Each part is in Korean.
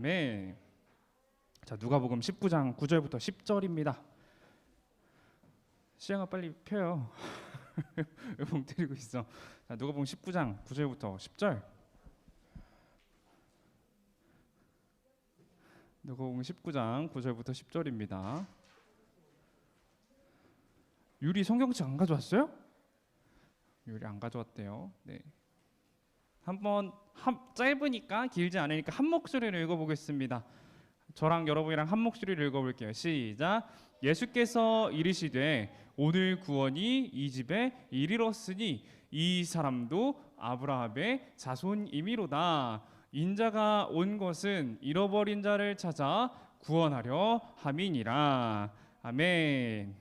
네. 자, 누가복음 19장 9절부터 10절입니다. 시영아 빨리 펴요. 왜 멍 때리고 있어? 자, 누가복음 19장 9절부터 10절. 누가복음 19장 9절부터 10절입니다. 유리 성경책 안 가져왔어요? 유리 안 가져왔대요. 네. 한번 짧으니까 길지 않으니까 한 목소리로 읽어보겠습니다. 저랑 여러분이랑 한 목소리로 읽어볼게요. 시작. 예수께서 이르시되 오늘 구원이 이 집에 이르렀으니 이 사람도 아브라함의 자손이미로다. 인자가 온 것은 잃어버린 자를 찾아 구원하려 함이니라. 아멘.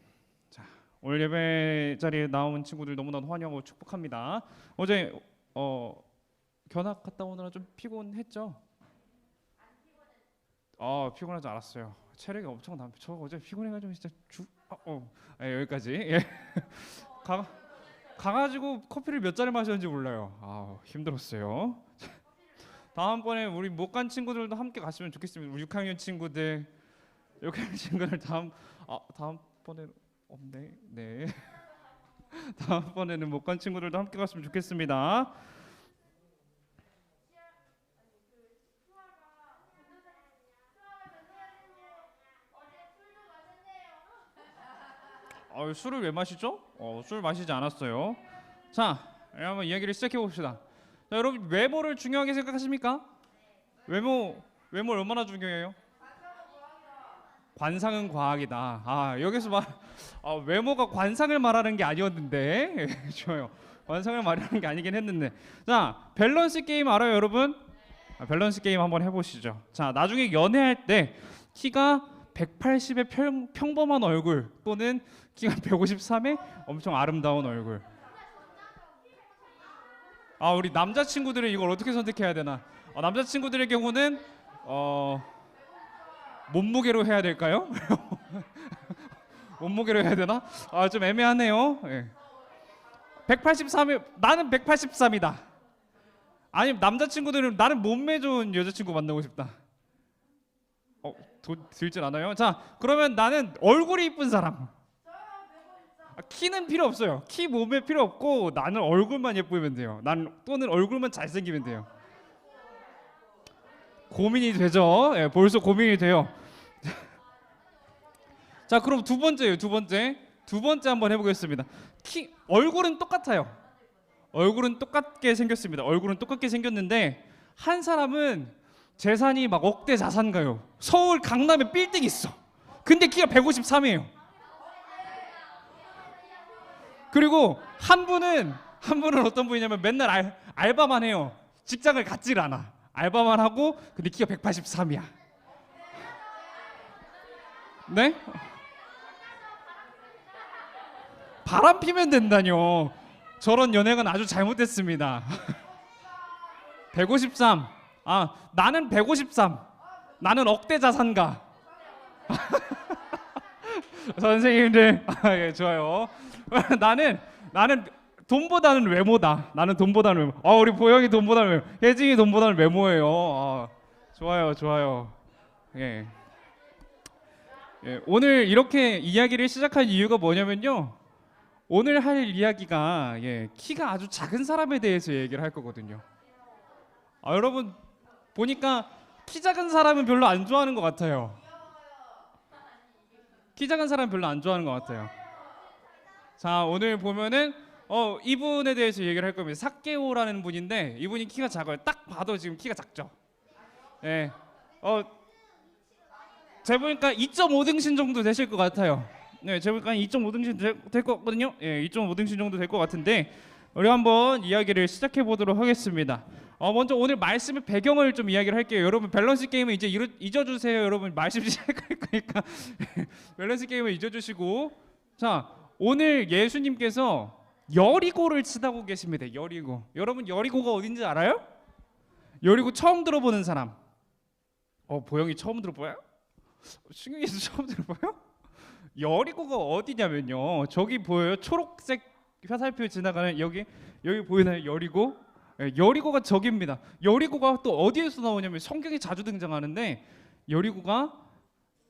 자, 오늘 예배 자리에 나온 친구들 너무나도 환영하고 축복합니다. 어제 견학 갔다 오느라 좀 피곤했죠? 피곤하지 않았어요. 체력이 엄청 저 어제 피곤해가지고 진짜 여기까지. 예. 가가지고 커피를 몇 잔을 마셨는지 몰라요. 힘들었어요. 다음번에 우리 못 간 친구들도 함께 갔으면 좋겠습니다. 우리 6학년 친구들, 6학년 친구들 다음번에는 없네. 네. 다음번에는 못 간 친구들도 함께 갔으면 좋겠습니다. 술을 왜 마시죠? 술 마시지 않았어요. 자, 한번 이야기를 시작해 봅시다. 자, 여러분 외모를 중요하게 생각하십니까? 외모 얼마나 중요해요? 관상은 과학이다. 여기서 외모가 관상을 말하는 게 아니었는데 좋아요. 관상을 말하는 게 아니긴 했는데. 자, 밸런스 게임 알아요, 여러분? 밸런스 게임 한번 해보시죠. 자, 나중에 연애할 때 키가 180의 평범한 얼굴 또는 키가 153의 엄청 아름다운 얼굴. 우리 남자친구들은 이걸 어떻게 선택해야 되나? 남자친구들의 경우는 몸무게로 해야 될까요? 몸무게로 해야 되나? 좀 애매하네요. 예. 183이 나는 183이다. 아니면 남자친구들은 나는 몸매 좋은 여자친구 만나고 싶다. 들질 않아요? 자, 그러면 나는 얼굴이 이쁜 사람. 키는 필요 없어요. 키 몸매 필요 없고 나는 얼굴만 예쁘면 돼요. 또는 얼굴만 잘생기면 돼요. 고민이 되죠? 예, 벌써 고민이 돼요. 자, 그럼 두 번째 한번 해보겠습니다. 얼굴은 똑같아요. 얼굴은 똑같게 생겼습니다. 얼굴은 똑같게 생겼는데 한 사람은 재산이 막 억대 자산가요. 서울 강남에 빌딩 있어. 근데 키가 153이에요. 그리고 한 분은 어떤 분이냐면 맨날 알바만 해요. 직장을 갖질 않아. 알바만 하고 근데 키가 183이야. 네? 바람 피면 된다뇨. 저런 연애는 아주 잘못됐습니다. 153. 나는 153. 나는 억대 자산가. 선생님들, 예, 좋아요. 나는 돈보다는 외모다. 나는 돈보다는 외모. 우리 보영이 돈보다는 외모. 혜진이 돈보다는 외모예요. 좋아요. 예. 예, 오늘 이렇게 이야기를 시작한 이유가 뭐냐면요. 오늘 할 이야기가 키가 아주 작은 사람에 대해서 얘기를 할 거거든요. 여러분 보니까 키 작은 사람은 별로 안 좋아하는 것 같아요. 키 작은 사람 별로 안 좋아하는 것 같아요. 자, 오늘 보면은 이분에 대해서 얘기를 할 겁니다. 삭개오라는 분인데 이분이 키가 작아요. 딱 봐도 지금 키가 작죠. 예. 제보니까 2.5등신 정도 되실 것 같아요. 네, 제보니까 2.5등신 될 것 같거든요. 예, 2.5등신 정도 될 것 같은데 우리 한번 이야기를 시작해 보도록 하겠습니다. 먼저 오늘 말씀의 배경을 좀 이야기를 할게요. 여러분 밸런스 게임은 이제 잊어주세요. 여러분 말씀 시작할 거니까 밸런스 게임을 잊어주시고. 자, 오늘 예수님께서 여리고를 지나고 계십니다. 여리고. 여러분 여리고가 어딘지 알아요? 여리고 처음 들어보는 사람. 보영이 처음 들어봐요? 승윤이도 처음 들어봐요? 여리고가 어디냐면요. 저기 보여요? 초록색 화살표 지나가는 여기 보이나요? 여리고. 예, 여리고가 적입니다. 여리고가 또 어디에서 나오냐면 성경에 자주 등장하는데 여리고가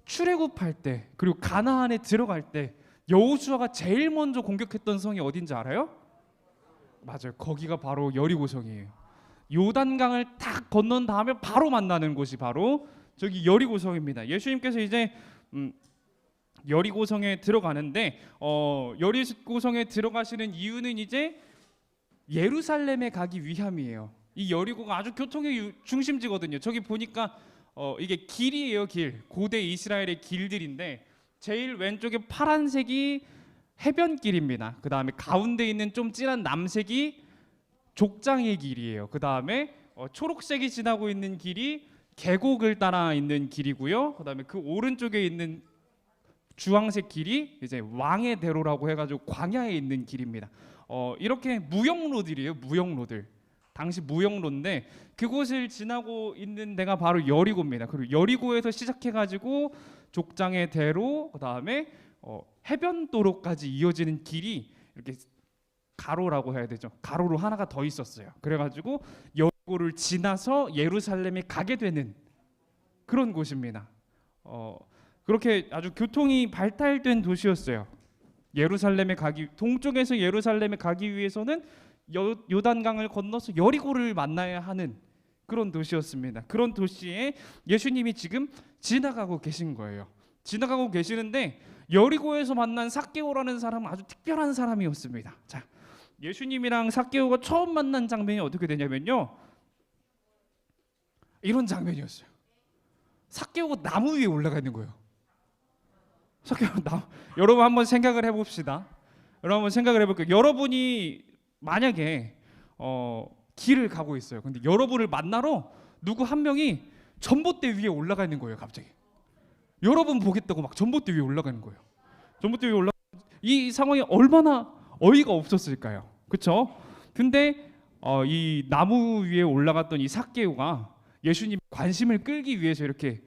출애굽할 때 그리고 가나안에 들어갈 때 여호수아가 제일 먼저 공격했던 성이 어딘지 알아요? 맞아요. 거기가 바로 여리고성이에요. 요단강을 딱 건넌 다음에 바로 만나는 곳이 바로 저기 여리고성입니다. 예수님께서 이제 여리고성에 들어가는데 여리고성에 들어가시는 이유는 이제 예루살렘에 가기 위함이에요. 이 여리고가 아주 교통의 중심지거든요. 저기 보니까 이게 길이에요, 길. 고대 이스라엘의 길들인데 제일 왼쪽에 파란색이 해변길입니다. 그 다음에 가운데 있는 좀 진한 남색이 족장의 길이에요. 그 다음에 초록색이 지나고 있는 길이 계곡을 따라 있는 길이고요. 그 다음에 그 오른쪽에 있는 주황색 길이 이제 왕의 대로라고 해가지고 광야에 있는 길입니다. 이렇게 무역로들이에요. 무역로들. 당시 무역로인데 그곳을 지나고 있는 데가 바로 여리고입니다. 그리고 여리고에서 시작해가지고 족장의 대로, 그 다음에 해변도로까지 이어지는 길이 이렇게 가로라고 해야 되죠. 가로로 하나가 더 있었어요. 그래가지고 여리고를 지나서 예루살렘에 가게 되는 그런 곳입니다. 그렇게 아주 교통이 발달된 도시였어요. 예루살렘에 동쪽에서 예루살렘에 가기 위해서는 요단강을 건너서 여리고를 만나야 하는 그런 도시였습니다. 그런 도시에 예수님이 지금 지나가고 계신 거예요. 지나가고 계시는데 여리고에서 만난 삭개오라는 사람은 아주 특별한 사람이었습니다. 자, 예수님이랑 삭개오가 처음 만난 장면이 어떻게 되냐면요, 이런 장면이었어요. 삭개오가 나무 위에 올라가 있는 거예요. 여러분 한번 생각을 해봅시다. 여러분 한번 생각을 해볼게요. 여러분이 만약에 길을 가고 있어요. 근데 여러분을 만나러 누구 한 명이 전봇대 위에 올라가 있는 거예요. 갑자기 여러분 보겠다고 막 전봇대 위에 올라가는 거예요. 전봇대 위에 이 상황이 얼마나 어이가 없었을까요? 그렇죠? 근데 이 나무 위에 올라갔던 이 삭개오가 예수님 관심을 끌기 위해서 이렇게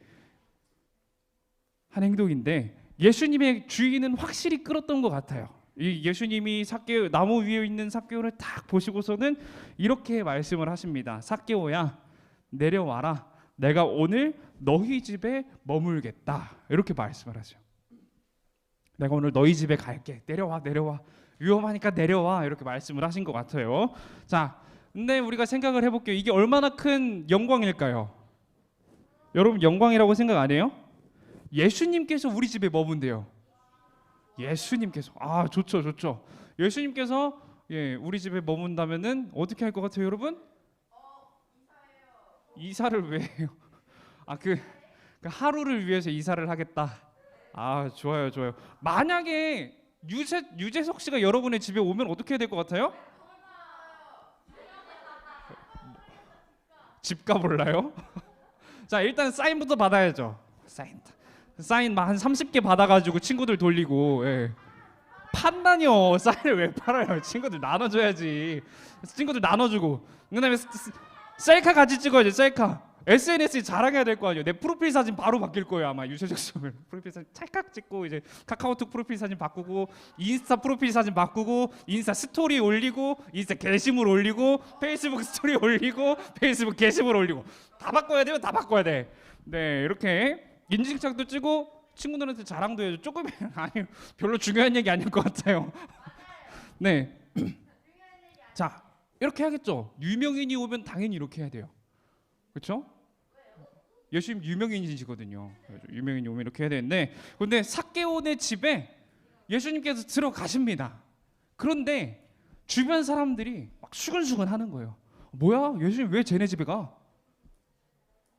한 행동인데 예수님의 주의는 확실히 끌었던 것 같아요. 이 예수님이 나무 위에 있는 삭개오를 딱 보시고서는 이렇게 말씀을 하십니다. 삭개오야, 내려와라. 내가 오늘 너희 집에 머물겠다. 이렇게 말씀을 하죠. 내가 오늘 너희 집에 갈게. 내려와. 위험하니까 내려와. 이렇게 말씀을 하신 것 같아요. 자, 근데 우리가 생각을 해볼게요. 이게 얼마나 큰 영광일까요? 여러분 영광이라고 생각 안 해요? 예수님께서 우리 집에 머문대요. 예수님께서 좋죠. 예수님께서 우리 집에 머문다면은 어떻게 할 것 같아요, 여러분? 이사를 왜 해요? 그 하루를 위해서 이사를 하겠다. 좋아요. 만약에 유재석 씨가 여러분의 집에 오면 어떻게 해야 될 것 같아요? 집값 올라요? 자, 일단 사인부터 받아야죠. 사인 한 30개 받아가지고 친구들 돌리고. 판다뇨. 사인을 왜 팔아요? 친구들 나눠줘야지. 친구들 나눠주고. 그다음에 셀카 같이 찍어야지. 셀카. SNS에 자랑해야 될 거 아니에요. 내 프로필 사진 바로 바뀔 거예요. 아마 유재석 씨 프로필 사진 찰칵 찍고 이제 카카오톡 프로필 사진 바꾸고 인스타 프로필 사진 바꾸고 인스타 스토리 올리고 인스타 게시물 올리고 페이스북 스토리 올리고 페이스북 게시물 올리고 다 바꿔야 돼요. 다 바꿔야 돼. 네, 이렇게 인증샷도 찍고 친구들한테 자랑도 해줘. 조금 아니 별로 중요한 얘기 아닐 것 같아요. 네. 자, 이렇게 하겠죠. 유명인이 오면 당연히 이렇게 해야 돼요. 그렇죠? 예수님 유명인이시거든요. 유명인이 오면 이렇게 해야 되는데, 근데 삭개오네 집에 예수님께서 들어가십니다. 그런데 주변 사람들이 막 수근수근 하는 거예요. 뭐야? 예수님 왜 쟤네 집에 가?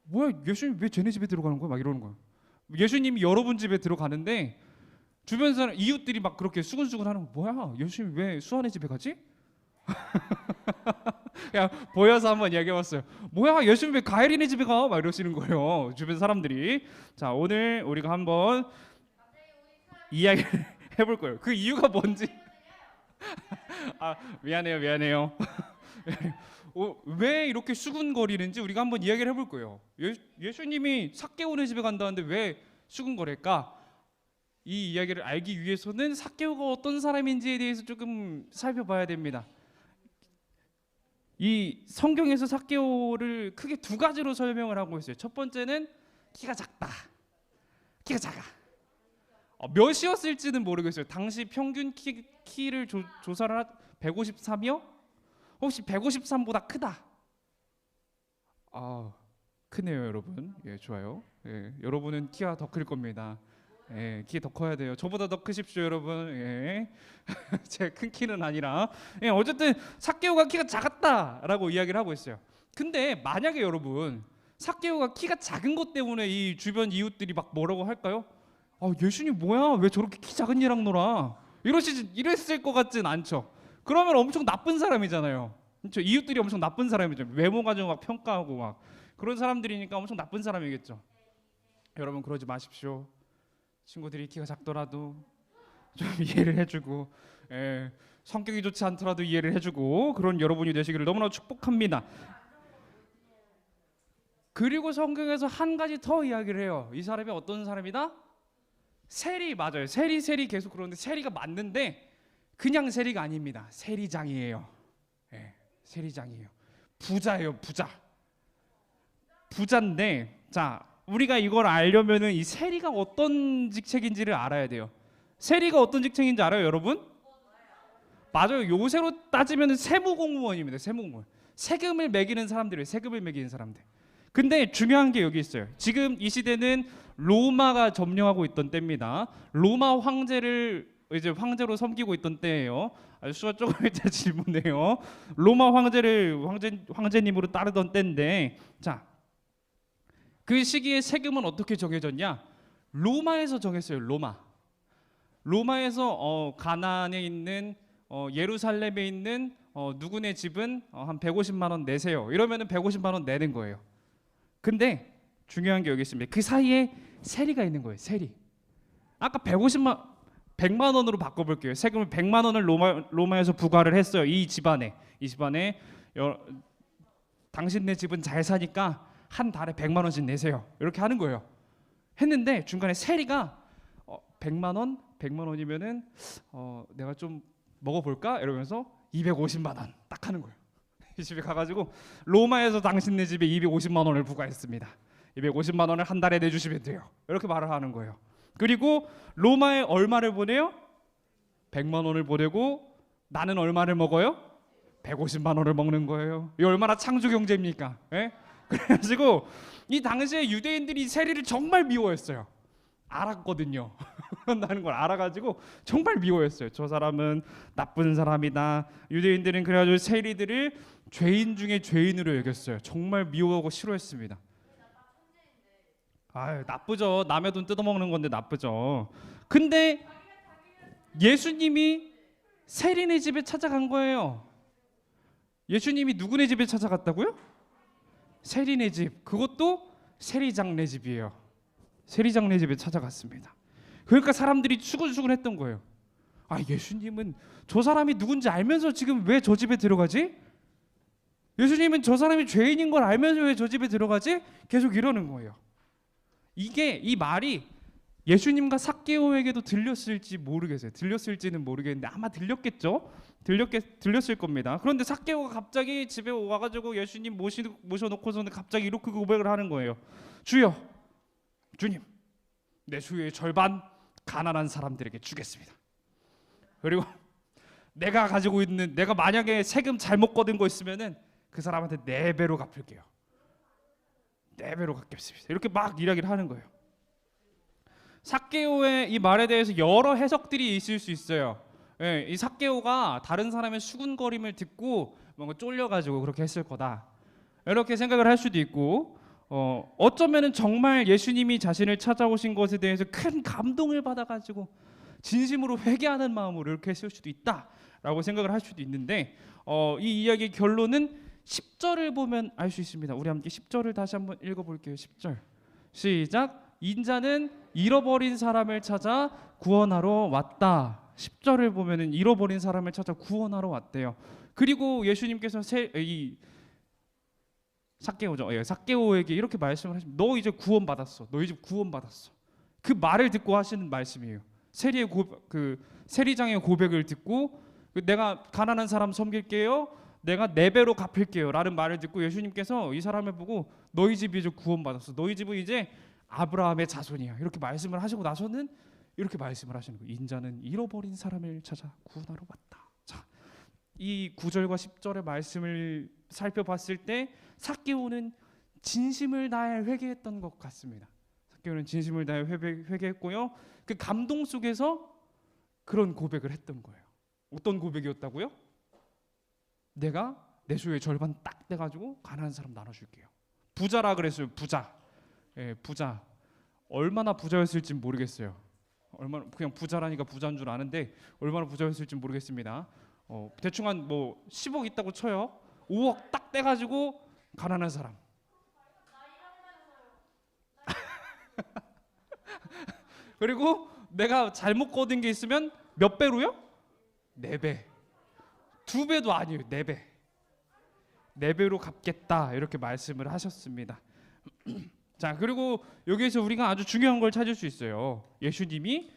뭐야? 예수님 왜 쟤네 집에 들어가는 거야? 막 이러는 거예요. 예수님이 여러분 집에 들어가는데 주변 사람 이웃들이 막 그렇게 수근수근 하는 거. 뭐야? 예수님 왜 수아네 집에 가지? 그냥 보여서 한번 이야기해봤어요. 뭐야, 예수님 왜 가엘이네 집에 가? 막 이러시는 거예요, 주변 사람들이. 자, 오늘 우리가 한번 이야기를 해볼 거예요. 그 이유가 뭔지. 미안해요. 왜 이렇게 수근거리는지 우리가 한번 이야기를 해볼 거예요. 예수님이 삭개오네 집에 간다는데 왜 수근거릴까? 이 이야기를 알기 위해서는 삭개오가 어떤 사람인지에 대해서 조금 살펴봐야 됩니다. 이 성경에서 삭개오를 크게 두 가지로 설명을 하고 있어요. 첫 번째는 키가 작다. 키가 작아. 몇이었을지는 모르겠어요. 당시 평균 키를 조사를 153이요? 혹시 153보다 크다? 크네요, 여러분. 예, 좋아요. 예, 여러분은 키가 더 클 겁니다. 예, 키 더 커야 돼요. 저보다 더 크십시오, 여러분. 예. 제 큰 키는 아니라. 예, 어쨌든 삭개오가 키가 작았다라고 이야기를 하고 있어요. 근데 만약에 여러분 삭개오가 키가 작은 것 때문에 이 주변 이웃들이 막 뭐라고 할까요? 예수님 뭐야? 왜 저렇게 키 작은 이랑 놀아? 이랬을 것 같진 않죠. 그러면 엄청 나쁜 사람이잖아요. 그렇죠? 이웃들이 엄청 나쁜 사람이죠. 외모 가지고 막 평가하고 막 그런 사람들이니까 엄청 나쁜 사람이겠죠. 여러분 그러지 마십시오. 친구들이 키가 작더라도 좀 이해를 해주고, 성격이 좋지 않더라도 이해를 해주고 그런 여러분이 되시기를 너무나 축복합니다. 그리고 성경에서 한 가지 더 이야기를 해요. 이 사람이 어떤 사람이다? 세리. 맞아요. 세리 계속 그러는데 세리가 맞는데 그냥 세리가 아닙니다. 세리장이에요. 세리장이에요. 부자예요. 부자인데, 자, 우리가 이걸 알려면은 이 세리가 어떤 직책인지를 알아야 돼요. 세리가 어떤 직책인지 알아요, 여러분? 맞아요. 요새로 따지면 세무공무원입니다. 세무공무원. 세금을 매기는 사람들이에요. 세금을 매기는 사람들. 근데 중요한 게 여기 있어요. 지금 이 시대는 로마가 점령하고 있던 때입니다. 로마 황제를 이제 황제로 섬기고 있던 때예요. 수가 조금 이따 질문해요. 로마 황제님으로 따르던 때인데, 자, 그 시기에 세금은 어떻게 정해졌냐? 로마에서 정했어요. 로마에서 가나안에 있는 예루살렘에 있는 누구네 집은 한 150만 원 내세요. 이러면은 150만 원 내는 거예요. 근데 중요한 게 여기 있습니다. 그 사이에 세리가 있는 거예요. 세리. 아까 100만 원으로 바꿔볼게요. 세금을 100만 원을 로마에서 부과를 했어요. 이 집안에 당신네 집은 잘 사니까 한 달에 100만 원씩 내세요. 이렇게 하는 거예요. 했는데 중간에 세리가 100만 원이면은 내가 좀 먹어볼까? 이러면서 250만 원 딱 하는 거예요. 이 집에 가가지고 로마에서 당신네 집에 250만 원을 부과했습니다. 250만 원을 한 달에 내주시면 돼요. 이렇게 말을 하는 거예요. 그리고 로마에 얼마를 보내요? 100만 원을 보내고 나는 얼마를 먹어요? 150만 원을 먹는 거예요. 이 얼마나 창조 경제입니까? 예? 그래가지고 이 당시에 유대인들이 세리를 정말 미워했어요. 알았거든요. 그런다는 걸 알아가지고 정말 미워했어요. 저 사람은 나쁜 사람이다. 유대인들은 그래가지고 세리들을 죄인 중에 죄인으로 여겼어요. 정말 미워하고 싫어했습니다. 나쁘죠. 남의 돈 뜯어먹는 건데 나쁘죠. 근데 예수님이 세리네 집에 찾아간 거예요. 예수님이 누구네 집에 찾아갔다고요? 세리네 집. 그것도 세리장네 집이에요. 세리장네 집에 찾아갔습니다. 그러니까 사람들이 수근수근했던 거예요. 예수님은 저 사람이 누군지 알면서 지금 왜 저 집에 들어가지? 예수님은 저 사람이 죄인인 걸 알면서 왜 저 집에 들어가지? 계속 이러는 거예요. 이 말이 예수님과 삭개오에게도 들렸을지 모르겠어요. 들렸을지는 모르겠는데 아마 들렸겠죠. 들렸을 겁니다. 그런데 삭개오가 갑자기 집에 와가지고 예수님 모셔놓고서는 갑자기 이렇게 고백을 하는 거예요. 주님, 내 수요의 절반 가난한 사람들에게 주겠습니다. 그리고 내가 만약에 세금 잘못 거둔 거 있으면은 그 사람한테 4배로 갚을게요. 4배로 갚겠습니다. 이렇게 막 이야기를 하는 거예요. 삭개오의 이 말에 대해서 여러 해석들이 있을 수 있어요. 이 삭개오가 다른 사람의 수군거림을 듣고 뭔가 쫄려가지고 그렇게 했을 거다. 이렇게 생각을 할 수도 있고, 어쩌면은 정말 예수님이 자신을 찾아오신 것에 대해서 큰 감동을 받아가지고 진심으로 회개하는 마음으로 이렇게 했을 수도 있다라고 생각을 할 수도 있는데, 이 이야기의 결론은 10절을 보면 알 수 있습니다. 우리 함께 10절을 다시 한번 읽어볼게요. 10절 시작. 인자는 잃어버린 사람을 찾아 구원하러 왔다. 10절을 보면은 잃어버린 사람을 찾아 구원하러 왔대요. 그리고 예수님께서 삭개오에게 이렇게 말씀을 하십니다. 너 이제 구원받았어. 너희 집 구원받았어. 그 말을 듣고 하시는 말씀이에요. 세리장의 고백을 듣고 내가 가난한 사람 섬길게요. 내가 4배로 갚을게요 라는 말을 듣고 예수님께서 이 사람을 보고 너희 집이 이제 구원받았어. 너희 집은 이제 아브라함의 자손이야. 이렇게 말씀을 하시고 나서는 이렇게 말씀을 하시는 거예요. 인자는 잃어버린 사람을 찾아 구원하러 왔다. 자, 이 9절과 10절의 말씀을 살펴봤을 때 삭개오는 진심을 다해 회개했던 것 같습니다. 삭개오는 진심을 다해 회개했고요. 그 감동 속에서 그런 고백을 했던 거예요. 어떤 고백이었다고요? 내가 내 소유의 절반 딱 떼가지고 가난한 사람 나눠줄게요. 부자라 그랬어요. 부자. 예, 부자. 얼마나 부자였을지 모르겠어요. 얼마나 그냥 부자라니까 부자인 줄 아는데 얼마나 부자였을지 모르겠습니다. 대충 한 뭐 10억 있다고 쳐요. 5억 딱 떼가지고 가난한 사람. 그리고 내가 잘못 거둔 게 있으면 몇 배로요? 4배. 2배도 아니에요. 4배. 4배로 갚겠다 이렇게 말씀을 하셨습니다. 자, 그리고 여기에서 우리가 아주 중요한 걸 찾을 수 있어요. 예수님이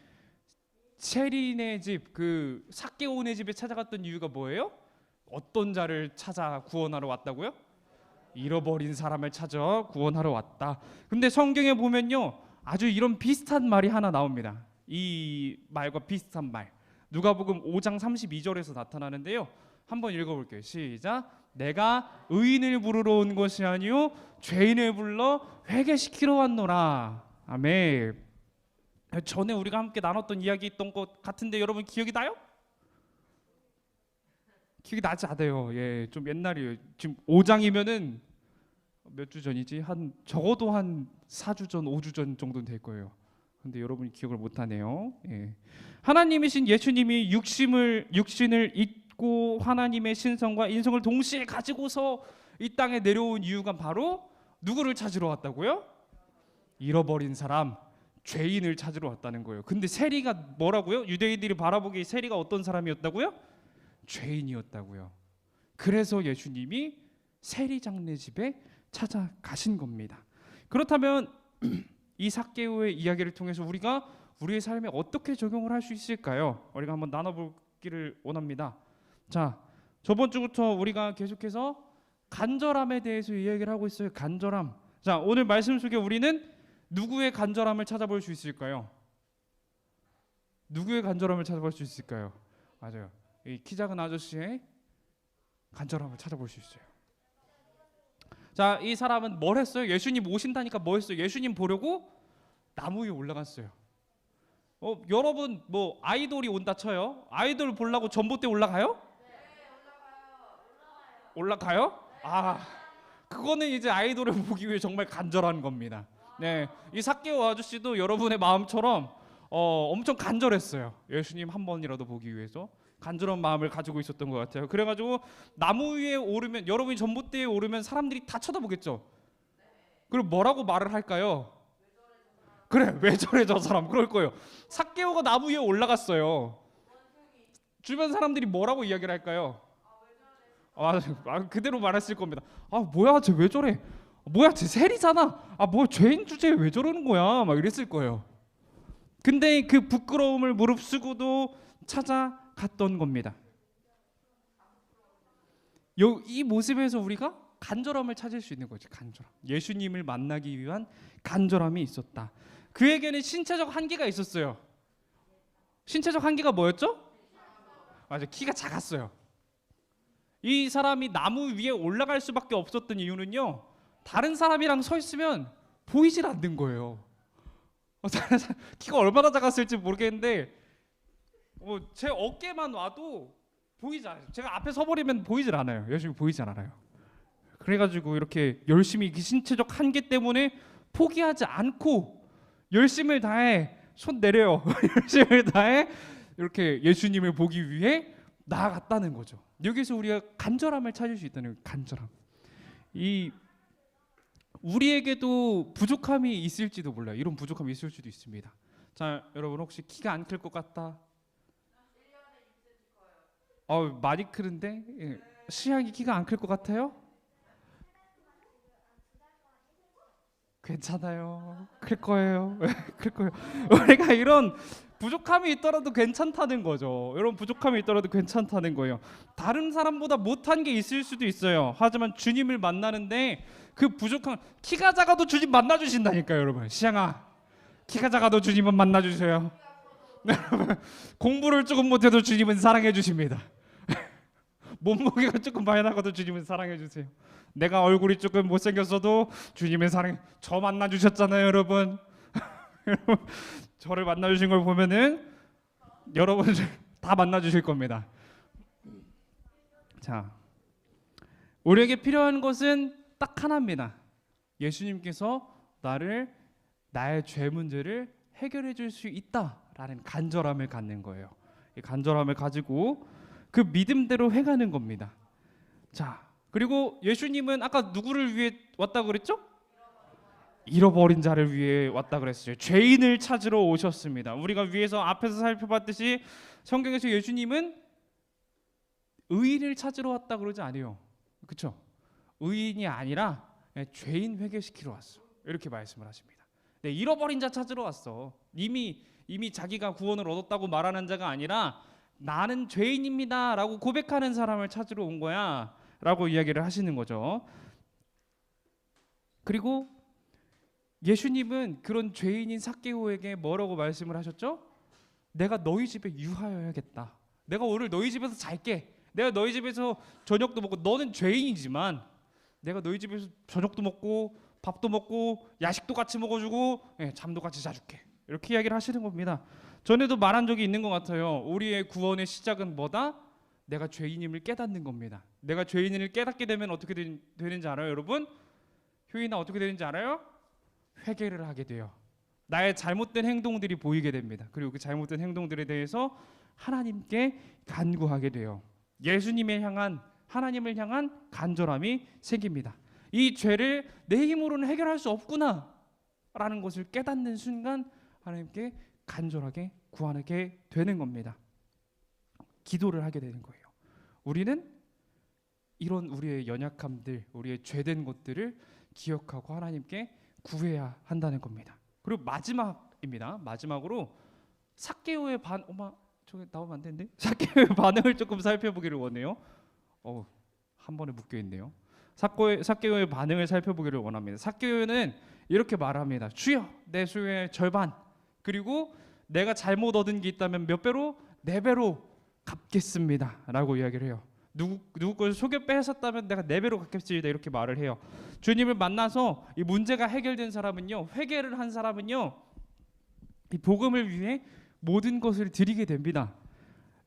세린의 집, 그 삭개오네 집에 찾아갔던 이유가 뭐예요? 어떤 자를 찾아 구원하러 왔다고요? 잃어버린 사람을 찾아 구원하러 왔다. 근데 성경에 보면요, 아주 이런 비슷한 말이 하나 나옵니다. 이 말과 비슷한 말. 누가복음 5장 32절에서 나타나는데요. 한번 읽어볼게요. 시작. 내가 의인을 부르러 온 것이 아니요 죄인을 불러 회개시키러 왔노라. 아멘. 전에 우리가 함께 나눴던 이야기 있던 것 같은데 여러분 기억이 나요? 기억이 나지 않아요. 예, 좀 옛날이에요. 지금 5장이면은 몇 주 전이지? 한 적어도 한 4주 전, 5주 전 정도는 될 거예요. 근데 여러분이 기억을 못 하네요. 예. 하나님이신 예수님이 육신을 잊고 하나님의 신성과 인성을 동시에 가지고서 이 땅에 내려온 이유가 바로 누구를 찾으러 왔다고요? 잃어버린 사람, 죄인을 찾으러 왔다는 거예요. 근데 세리가 뭐라고요? 유대인들이 바라보기에 세리가 어떤 사람이었다고요? 죄인이었다고요. 그래서 예수님이 세리 장례 집에 찾아가신 겁니다. 그렇다면 이 삭개오의 이야기를 통해서 우리가 우리의 삶에 어떻게 적용을 할 수 있을까요? 우리가 한번 나눠보기를 원합니다. 자, 저번 주부터 우리가 계속해서 간절함에 대해서 이야기를 하고 있어요. 간절함. 자, 오늘 말씀 속에 우리는 누구의 간절함을 찾아볼 수 있을까요? 누구의 간절함을 찾아볼 수 있을까요? 맞아요. 이 키 작은 아저씨의 간절함을 찾아볼 수 있어요. 자, 이 사람은 뭘 했어요? 예수님 오신다니까 뭐 했어요? 예수님 보려고 나무 위에 올라갔어요. 여러분 뭐 아이돌이 온다 쳐요. 아이돌 보려고 전봇대 올라가요? 올라가요? 아, 그거는 이제 아이돌을 보기 위해 정말 간절한 겁니다. 네, 이 삭개오 아저씨도 여러분의 마음처럼 엄청 간절했어요. 예수님 한 번이라도 보기 위해서 간절한 마음을 가지고 있었던 것 같아요. 그래가지고 나무 위에 오르면, 여러분이 전봇대에 오르면 사람들이 다 쳐다보겠죠. 그리고 뭐라고 말을 할까요? 그래, 왜 저래 저 사람, 그럴 거예요. 삭개오가 나무 위에 올라갔어요. 주변 사람들이 뭐라고 이야기를 할까요? 그대로 말했을 겁니다. 뭐야 쟤 왜 저래? 뭐야 쟤 세리잖아. 뭐 죄인 주제에 왜 저러는 거야? 막 이랬을 거예요. 근데 그 부끄러움을 무릅쓰고도 찾아갔던 겁니다. 이 모습에서 우리가 간절함을 찾을 수 있는 거지. 간절함. 예수님을 만나기 위한 간절함이 있었다. 그에게는 신체적 한계가 있었어요. 신체적 한계가 뭐였죠? 맞아, 키가 작았어요. 이 사람이 나무 위에 올라갈 수밖에 없었던 이유는요, 다른 사람이랑 서 있으면 보이질 않는 거예요. 키가 얼마나 작았을지 모르겠는데 제 어깨만 와도 보이지 않아요. 제가 앞에 서버리면 보이질 않아요. 열심히 보이지 않아요. 그래가지고 이렇게 열심히 신체적 한계 때문에 포기하지 않고 열심을 다해, 손 내려요. 열심을 다해 이렇게 예수님을 보기 위해 나아갔다는 거죠. 여기서 우리가 간절함을 찾을 수 있다는 거예요. 간절함. 우리에게도 부족함이 있을지도 몰라요. 이런 부족함이 있을 수도 있습니다. 자, 여러분 혹시 키가 안 클 것 같다? 많이 크는데? 예. 시향이 키가 안 클 것 같아요? 괜찮아요. 클 거예요. 클 거예요. 우리가 이런 부족함이 있더라도 괜찮다는 거죠. 여러분, 부족함이 있더라도 괜찮다는 거예요. 다른 사람보다 못한 게 있을 수도 있어요. 하지만 주님을 만나는데 그 부족한, 키가 작아도 주님 만나 주신다니까요, 여러분. 시향아, 키가 작아도 주님은 만나 주세요. 공부를 조금 못해도 주님은 사랑해 주십니다. 몸무게가 조금 많이 나가도 주님은 사랑해 주세요. 내가 얼굴이 조금 못생겼어도 주님은 사랑해. 저 만나 주셨잖아요, 여러분. 저를 만나 주신 걸 보면은 여러분 다 만나 주실 겁니다. 자, 우리에게 필요한 것은 딱 하나입니다. 예수님께서 나의 죄 문제를 해결해 줄 수 있다라는 간절함을 갖는 거예요. 이 간절함을 가지고 그 믿음대로 행하는 겁니다. 자, 그리고 예수님은 아까 누구를 위해 왔다고 그랬죠? 잃어버린 자를 위해 왔다 그랬어요. 죄인을 찾으러 오셨습니다. 우리가 위에서 앞에서 살펴봤듯이 성경에서 예수님은 의인을 찾으러 왔다 그러지 않아요. 그렇죠? 의인이 아니라 죄인 회개시키러 왔어. 이렇게 말씀을 하십니다. 네, 잃어버린 자 찾으러 왔어. 이미 자기가 구원을 얻었다고 말하는 자가 아니라 나는 죄인입니다라고 고백하는 사람을 찾으러 온 거야라고 이야기를 하시는 거죠. 그리고 예수님은 그런 죄인인 삭개오에게 뭐라고 말씀을 하셨죠? 내가 너희 집에 유하여야겠다. 내가 오늘 너희 집에서 잘게. 내가 너희 집에서 저녁도 먹고, 너는 죄인이지만 내가 너희 집에서 저녁도 먹고 밥도 먹고 야식도 같이 먹어주고 잠도 같이 자줄게. 이렇게 이야기를 하시는 겁니다. 전에도 말한 적이 있는 것 같아요. 우리의 구원의 시작은 뭐다? 내가 죄인임을 깨닫는 겁니다. 내가 죄인임을 깨닫게 되면 어떻게 되는지 알아요, 여러분? 효인아, 어떻게 되는지 알아요? 회개를 하게 돼요. 나의 잘못된 행동들이 보이게 됩니다. 그리고 그 잘못된 행동들에 대해서 하나님께 간구하게 돼요. 하나님을 향한 간절함이 생깁니다. 이 죄를 내 힘으로는 해결할 수 없구나라는 것을 깨닫는 순간 하나님께 간절하게 구하게 되는 겁니다. 기도를 하게 되는 거예요. 우리는 이런 우리의 연약함들, 우리의 죄된 것들을 기억하고 하나님께 구해야 한다는 겁니다. 그리고 마지막입니다. 마지막으로 삭개오의 저기 나오면 안 되는데? 삭개오의 반응을 조금 살펴보기를 원해요. 한 번에 묶여 있네요. 삭개오의 반응을 살펴보기를 원합니다. 삭개오는 이렇게 말합니다. 주여, 내 소유의 절반, 그리고 내가 잘못 얻은 게 있다면 몇 배로? 4배로 갚겠습니다 라고 이야기를 해요. 누구 것을 속여 뺏었다면 내가 4배로 갚겠습니다 이렇게 말을 해요. 주님을 만나서 이 문제가 해결된 사람은요, 회개를 한 사람은요, 이 복음을 위해 모든 것을 드리게 됩니다.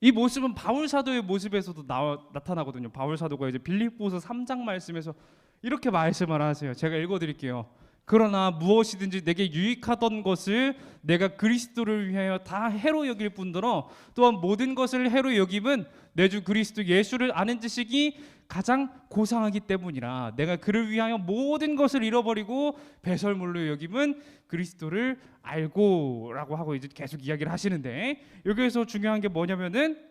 이 모습은 바울 사도의 모습에서도 나타나거든요. 바울 사도가 이제 빌립보서 3장 말씀에서 이렇게 말씀을 하세요. 제가 읽어드릴게요. 그러나 무엇이든지 내게 유익하던 것을 내가 그리스도를 위하여 다 해로 여길 뿐더러 또한 모든 것을 해로 여김은 내 주 그리스도 예수를 아는 지식이 가장 고상하기 때문이라. 내가 그를 위하여 모든 것을 잃어버리고 배설물로 여김은 그리스도를 알고라고 하고 이제 계속 이야기를 하시는데, 여기에서 중요한 게 뭐냐면은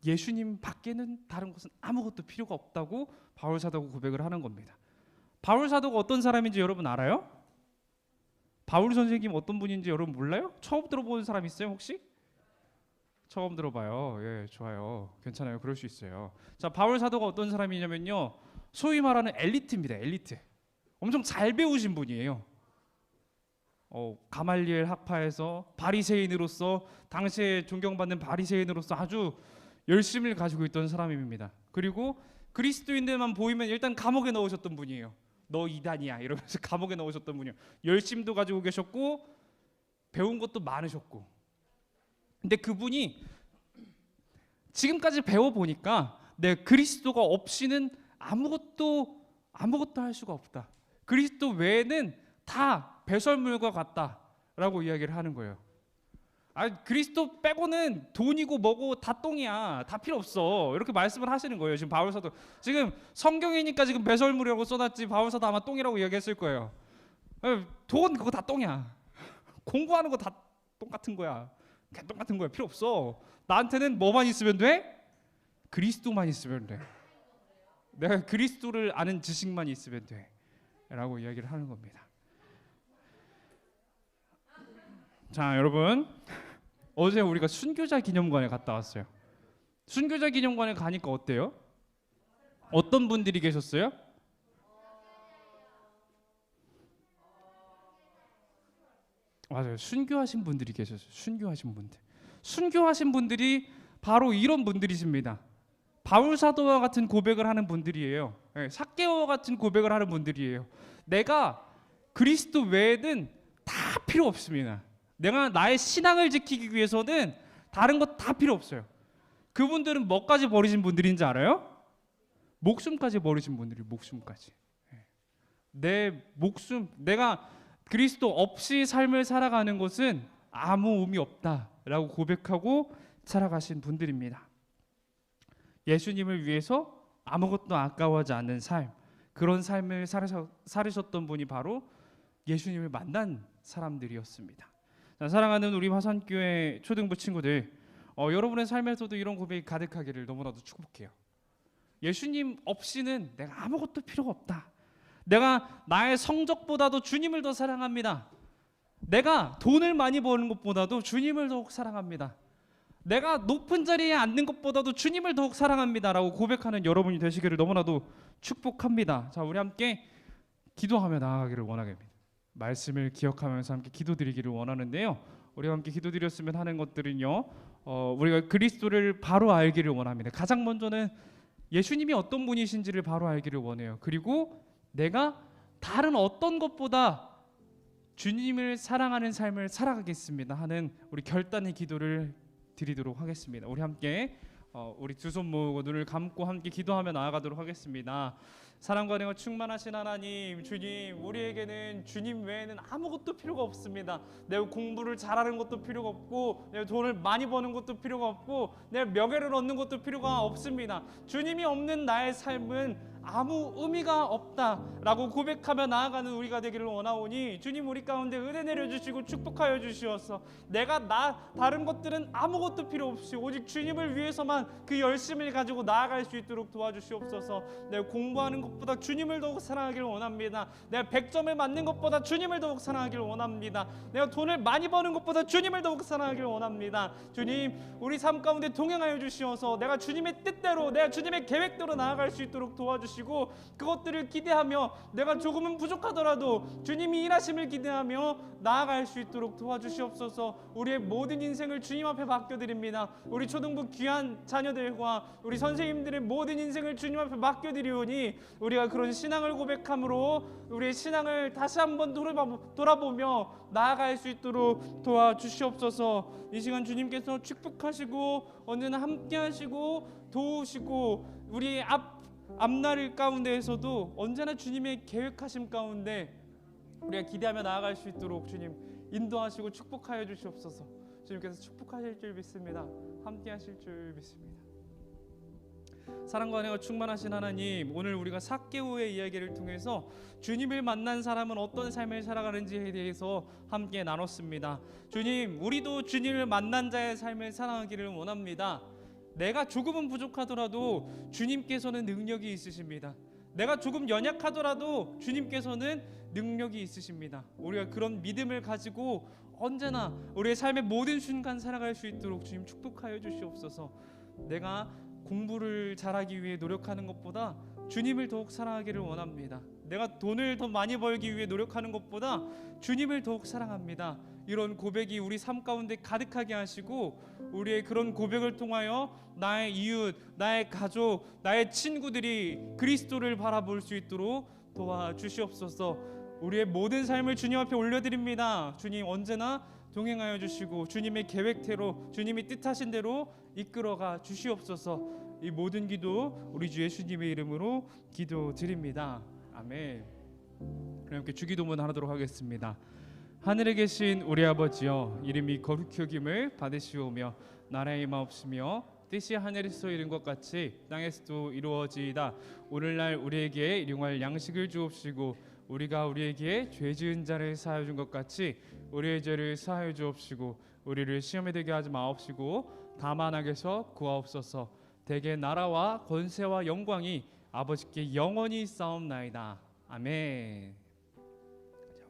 예수님 밖에는 다른 것은 아무것도 필요가 없다고 바울 사도가 고백을 하는 겁니다. 바울 사도가 어떤 사람인지 여러분 알아요? 바울 선생님 어떤 분인지 여러분 몰라요? 처음 들어보는 사람 있어요 혹시? 처음 들어봐요. 예, 좋아요. 괜찮아요. 그럴 수 있어요. 자, 바울 사도가 어떤 사람이냐면요, 소위 말하는 엘리트입니다. 엘리트. 엄청 잘 배우신 분이에요. 가말리엘 학파에서 바리새인으로서, 당시에 존경받는 바리새인으로서 아주 열심을 가지고 있던 사람입니다. 그리고 그리스도인들만 보이면 일단 감옥에 넣으셨던 분이에요. 너 이단이야 이러면서 감옥에 넣으셨던 분이에요. 열심도 가지고 계셨고 배운 것도 많으셨고. 근데 그분이 지금까지 배워보니까 그리스도가 없이는 아무것도 할 수가 없다. 그리스도 외에는 다 배설물과 같다라고 이야기를 하는 거예요. 그리스도 빼고는 돈이고 뭐고 다 똥이야. 다 필요 없어. 이렇게 말씀을 하시는 거예요. 지금 바울 사도. 지금 성경이니까 지금 배설물이라고 써놨지 바울 사도 아마 똥이라고 이야기했을 거예요. 돈 그거 다 똥이야. 공부하는 거 다 똥 같은 거야. 개똥 같은 거야. 필요 없어. 나한테는 뭐만 있으면 돼? 그리스도만 있으면 돼. 내가 그리스도를 아는 지식만 있으면 돼 라고 이야기를 하는 겁니다. 자, 여러분, 어제 우리가 순교자 기념관에 갔다 왔어요. 순교자 기념관에 가니까 어때요? 어떤 분들이 계셨어요? 맞아요. 순교하신 분들이 계셨어요. 순교하신 분들. 순교하신 분들이 바로 이런 분들이십니다. 바울 사도와 같은 고백을 하는 분들이에요. 삭개오와 같은 고백을 하는 분들이에요. 내가 그리스도 외에는 다 필요 없습니다. 내가 나의 신앙을 지키기 위해서는 다른 것 다 필요 없어요. 그분들은 뭐까지 버리신 분들인지 알아요? 목숨까지 버리신 분들이 목숨까지. 내 목숨, 내가 그리스도 없이 삶을 살아가는 것은 아무 의미 없다라고 고백하고 살아가신 분들입니다. 예수님을 위해서 아무것도 아까워하지 않는 삶, 그런 삶을 살으셨던 분이 바로 예수님을 만난 사람들이었습니다. 자, 사랑하는 우리 화산교회 초등부 친구들, 여러분의 삶에서도 이런 고백이 가득하기를 너무나도 축복해요. 예수님 없이는 내가 아무것도 필요가 없다. 내가 나의 성적보다도 주님을 더 사랑합니다. 내가 돈을 많이 버는 것보다도 주님을 더욱 사랑합니다. 내가 높은 자리에 앉는 것보다도 주님을 더욱 사랑합니다 라고 고백하는 여러분이 되시기를 너무나도 축복합니다. 자, 우리 함께 기도하며 나아가기를 원하겠습니다. 말씀을 기억하면서 함께 기도드리기를 원하는데요, 우리가 함께 기도드렸으면 하는 것들은요, 우리가 그리스도를 바로 알기를 원합니다. 가장 먼저는 예수님이 어떤 분이신지를 바로 알기를 원해요. 그리고 내가 다른 어떤 것보다 주님을 사랑하는 삶을 살아가겠습니다 하는 우리 결단의 기도를 드리도록 하겠습니다. 우리 함께 우리 두 손 모으고 눈을 감고 함께 기도하며 나아가도록 하겠습니다. 사랑과 은혜가 충만하신 하나님, 주님, 우리에게는 주님 외에는 아무것도 필요가 없습니다. 내 공부를 잘하는 것도 필요가 없고, 내 돈을 많이 버는 것도 필요가 없고, 내 명예를 얻는 것도 필요가 없습니다. 주님이 없는 나의 삶은 아무 의미가 없다라고 고백하며 나아가는 우리가 되기를 원하오니, 주님 우리 가운데 은혜 내려주시고 축복하여 주시옵소서. 내가 다른 것들은 아무것도 필요 없이 오직 주님을 위해서만 그 열심을 가지고 나아갈 수 있도록 도와주시옵소서. 내가 공부하는 것보다 주님을 더욱 사랑하기를 원합니다. 내가 100점을 맞는 것보다 주님을 더욱 사랑하기를 원합니다. 내가 돈을 많이 버는 것보다 주님을 더욱 사랑하기를 원합니다. 주님, 우리 삶 가운데 동행하여 주시어서 내가 주님의 뜻대로, 내가 주님의 계획대로 나아갈 수 있도록 도와주시고, 그것들을 기대하며 내가 조금은 부족하더라도 주님이 일하심을 기대하며 나아갈 수 있도록 도와주시옵소서. 우리의 모든 인생을 주님 앞에 맡겨드립니다. 우리 초등부 귀한 자녀들과 우리 선생님들의 모든 인생을 주님 앞에 맡겨드리오니, 우리가 그런 신앙을 고백함으로 우리의 신앙을 다시 한번 돌아보며 나아갈 수 있도록 도와주시옵소서. 이 시간 주님께서 축복하시고 언제나 함께하시고 도우시고, 우리의 앞날 가운데에서도 언제나 주님의 계획하심 가운데 우리가 기대하며 나아갈 수 있도록 주님 인도하시고 축복하여 주시옵소서. 주님께서 축복하실 줄 믿습니다. 함께 하실 줄 믿습니다. 사랑과 은혜가 충만하신 하나님, 오늘 우리가 삭개오의 이야기를 통해서 주님을 만난 사람은 어떤 삶을 살아가는지에 대해서 함께 나눴습니다. 주님, 우리도 주님을 만난 자의 삶을 살아가기를 원합니다. 내가 조금은 부족하더라도 주님께서는 능력이 있으십니다. 내가 조금 연약하더라도 주님께서는 능력이 있으십니다. 우리가 그런 믿음을 가지고 언제나 우리의 삶의 모든 순간 살아갈 수 있도록 주님 축복하여 주시옵소서. 내가 공부를 잘하기 위해 노력하는 것보다 주님을 더욱 사랑하기를 원합니다. 내가 돈을 더 많이 벌기 위해 노력하는 것보다 주님을 더욱 사랑합니다. 이런 고백이 우리 삶 가운데 가득하게 하시고, 우리의 그런 고백을 통하여 나의 이웃, 나의 가족, 나의 친구들이 그리스도를 바라볼 수 있도록 도와주시옵소서. 우리의 모든 삶을 주님 앞에 올려드립니다. 주님 언제나 동행하여 주시고 주님의 계획대로, 주님이 뜻하신 대로 이끌어가 주시옵소서. 이 모든 기도 우리 주 예수님의 이름으로 기도드립니다. 아멘. 그럼 함께 주기도문 하도록 하겠습니다. 하늘에 계신 우리 아버지여, 이름이 거룩히 여김을 받으시오며 나라의 마옵시며 뜻이 하늘에서 이룬 것 같이 땅에서도 이루어지이다. 오늘날 우리에게 일용할 양식을 주옵시고, 우리가 우리에게 죄 지은 자를 사하여 준 것 같이 우리의 죄를 사하여 주옵시고, 우리를 시험에 들게 하지 마옵시고 다만 악에서 구하옵소서. 대개 나라와 권세와 영광이 아버지께 영원히 있사옵나이다. 아멘.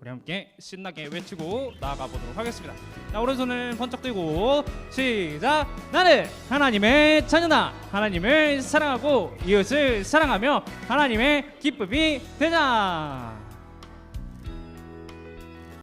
우리 함께 신나게 외치고 나아가 보도록 하겠습니다. 자, 오른손을 번쩍 들고 시작. 나는 하나님의 자녀다. 하나님을 사랑하고 이웃을 사랑하며 하나님의 기쁨이 되자.